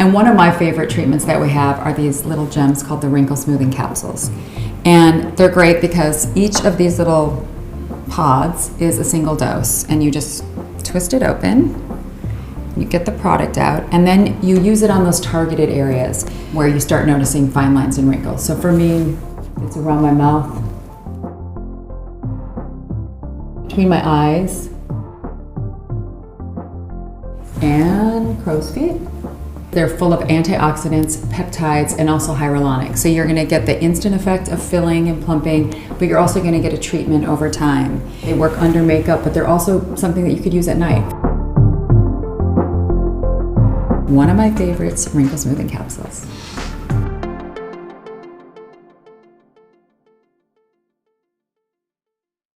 And one of my favorite treatments that we have are these little gems called the Wrinkle Smoothing Capsules. And they're great because each of these little pods is a single dose, and you just twist it open, you get the product out, and then you use it on those targeted areas where you start noticing fine lines and wrinkles. So for me, it's around my mouth, between my eyes, and crow's feet. They're full of antioxidants, peptides, and also hyaluronic. So you're gonna get the instant effect of filling and plumping, but you're also gonna get a treatment over time. They work under makeup, but they're also something that you could use at night. One of my favorites, Wrinkle Smoothing Capsules.